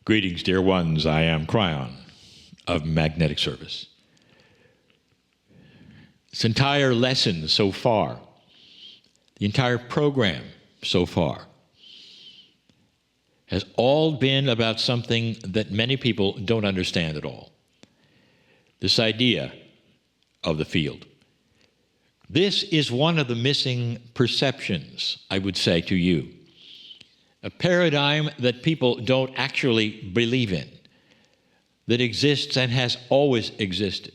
Greetings, dear ones. I am Kryon of Magnetic Service. This entire lesson so far, the entire program so far, has all been about something that many people don't understand at all. This idea of the field. This is one of the missing perceptions, I would say to you. A paradigm that people don't actually believe in, that exists and has always existed.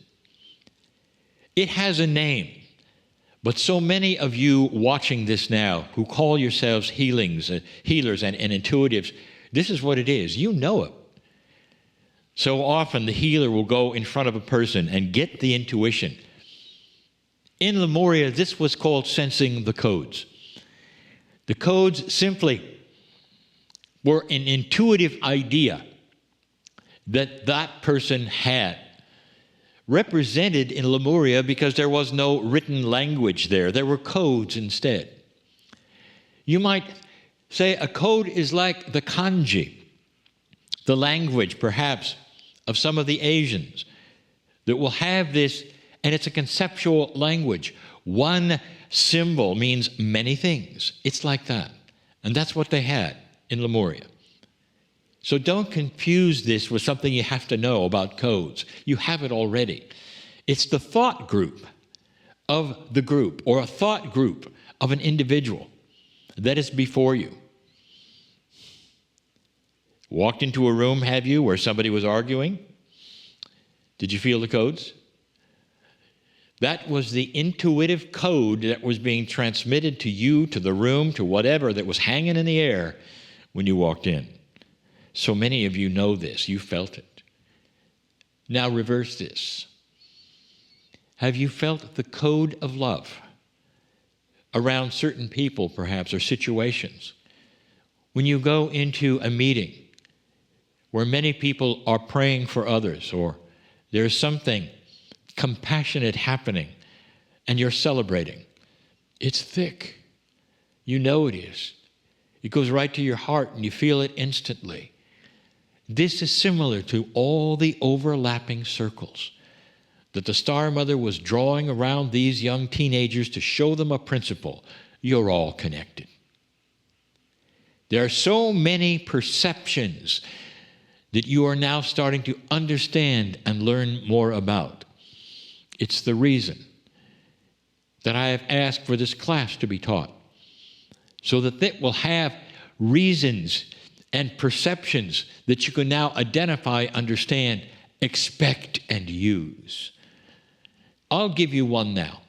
It has a name, but so many of you watching this now who call yourselves healers and intuitives, this is what it is. You know it. So often the healer will go in front of a person and get the intuition. In Lemuria, this was called sensing the codes. The codes simply were an intuitive idea that that person had, represented in Lemuria because there was no written language there. There were codes instead. You might say a code is like the kanji, the language perhaps of some of the Asians that will have this, and it's a conceptual language. One symbol means many things. It's like that. And that's what they had in Lemuria. So don't confuse this with something you have to know about codes. You have it already. It's the thought group of the group, or a thought group of an individual that is before you. Walked into a room, have you, where somebody was arguing? Did you feel the codes? That was the intuitive code that was being transmitted to you, to the room, to whatever that was hanging in the air when you walked in. So many of you know this. You felt it. Now reverse this. Have you felt the code of love around certain people, perhaps, or situations? When you go into a meeting where many people are praying for others, or there's something compassionate happening, and you're celebrating, it's thick. You know it is. It goes right to your heart, and you feel it instantly. This is similar to all the overlapping circles that the Star Mother was drawing around these young teenagers to show them a principle. You're all connected. There are so many perceptions that you are now starting to understand and learn more about. It's the reason that I have asked for this class to be taught, so that it will have reasons and perceptions that you can now identify, understand, expect, and use. I'll give you one now.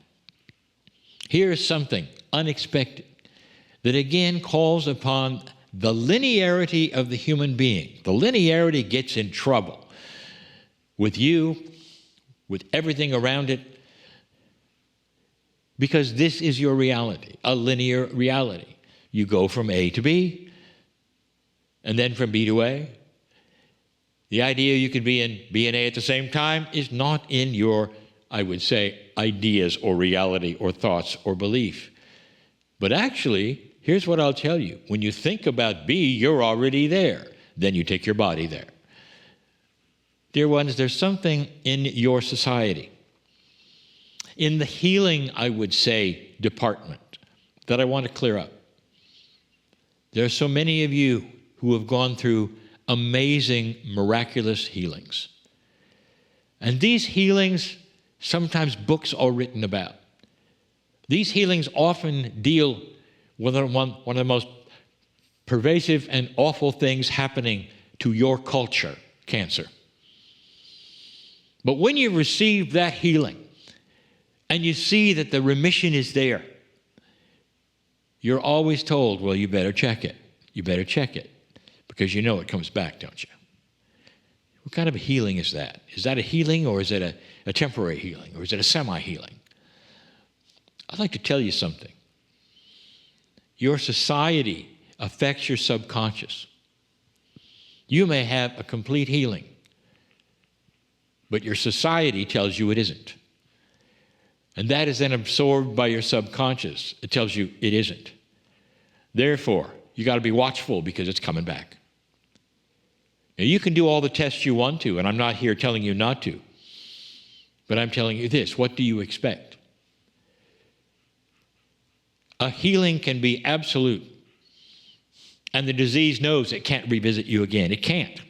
Here's something unexpected that again calls upon the linearity of the human being. The linearity gets in trouble with you, with everything around it, because this is your reality, a linear reality. You go from A to B, and then from B to A. The idea you could be in B and A at the same time is not in your, I would say, ideas or reality or thoughts or belief. But actually, here's what I'll tell you. When you think about B, you're already there. Then you take your body there. Dear ones, there's something in your society, in the healing, I would say, department, that I want to clear up. There are so many of you who have gone through amazing, miraculous healings. And these healings, sometimes books are written about. These healings often deal with one of the most pervasive and awful things happening to your culture, cancer. But when you receive that healing and you see that the remission is there, you're always told, well, you better check it. You better check it, because you know it comes back, don't you? What kind of a healing is that? Is that a healing, or is it a temporary healing, or is it a semi-healing? I'd like to tell you something. Your society affects your subconscious. You may have a complete healing, but your society tells you it isn't. And that is then absorbed by your subconscious. It tells you it isn't. Therefore, you got to be watchful, because it's coming back. Now, you can do all the tests you want to, and I'm not here telling you not to. But I'm telling you this, what do you expect? A healing can be absolute. And the disease knows it can't revisit you again. It can't.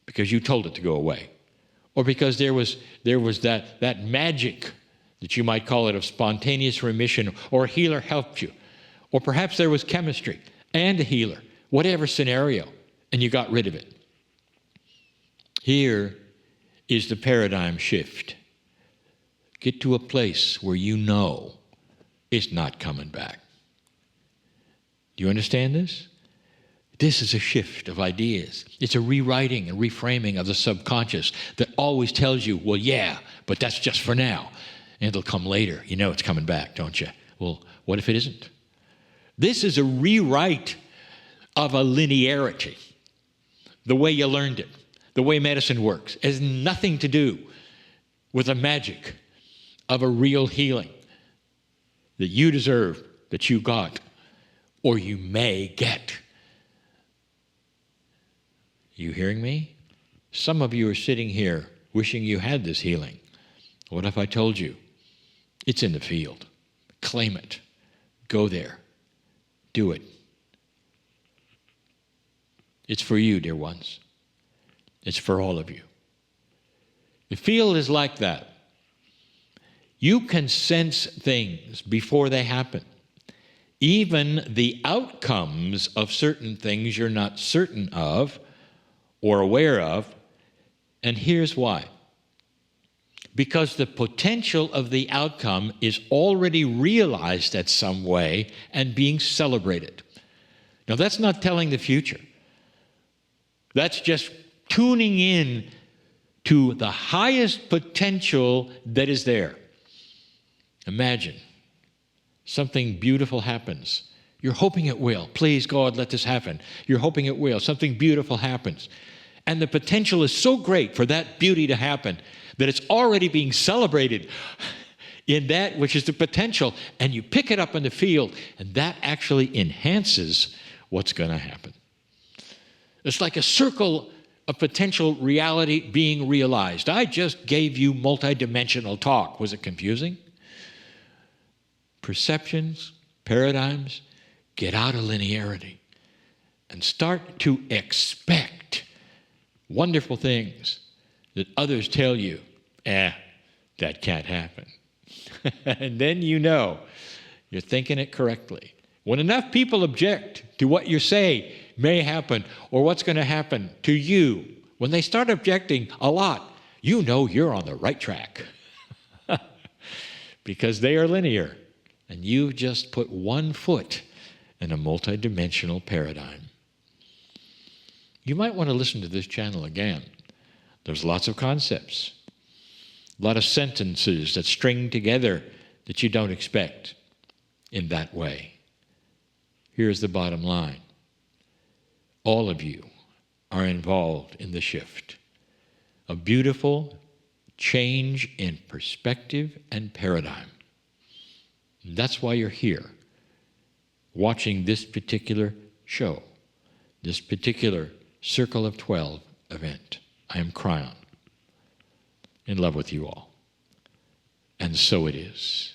Because you told it to go away. Or because there was that magic, that you might call it, of spontaneous remission, or a healer helped you. Or perhaps there was chemistry and a healer, whatever scenario, and you got rid of it. Here is the paradigm shift. Get to a place where you know it's not coming back. Do you understand this? This is a shift of ideas. It's a rewriting and reframing of the subconscious that always tells you, well, yeah, but that's just for now. And it'll come later. You know it's coming back, don't you? Well, what if it isn't? This is a rewrite of a linearity. The way you learned it, the way medicine works, has nothing to do with the magic of a real healing that you deserve, that you got, or you may get. You hearing me? Some of you are sitting here wishing you had this healing. What if I told you? It's in the field. Claim it. Go there. Do it. It's for you, dear ones. It's for all of you. The field is like that. You can sense things before they happen. Even the outcomes of certain things you're not certain of or aware of. And here's why. Because the potential of the outcome is already realized at some way and being celebrated. Now, that's not telling the future. That's just tuning in to the highest potential that is there. Imagine something beautiful happens. You're hoping it will. Please, God, let this happen. You're hoping it will. Something beautiful happens. And the potential is so great for that beauty to happen that it's already being celebrated in that which is the potential. And you pick it up in the field, and that actually enhances what's going to happen. It's like a circle of potential reality being realized. I just gave you multidimensional talk. Was it confusing? Perceptions, paradigms, get out of linearity and start to expect wonderful things that others tell you, that can't happen. And then you know you're thinking it correctly. When enough people object to what you say may happen or what's going to happen to you, when they start objecting a lot, you know you're on the right track. Because they are linear. And you've just put one foot in a multidimensional paradigm. You might want to listen to this channel again. There's lots of concepts, a lot of sentences that string together that you don't expect in that way. Here's the bottom line. All of you are involved in the shift. A beautiful change in perspective and paradigm. That's why you're here, watching this particular show, this particular Circle of 12 event. I am Kryon, in love with you all. And so it is.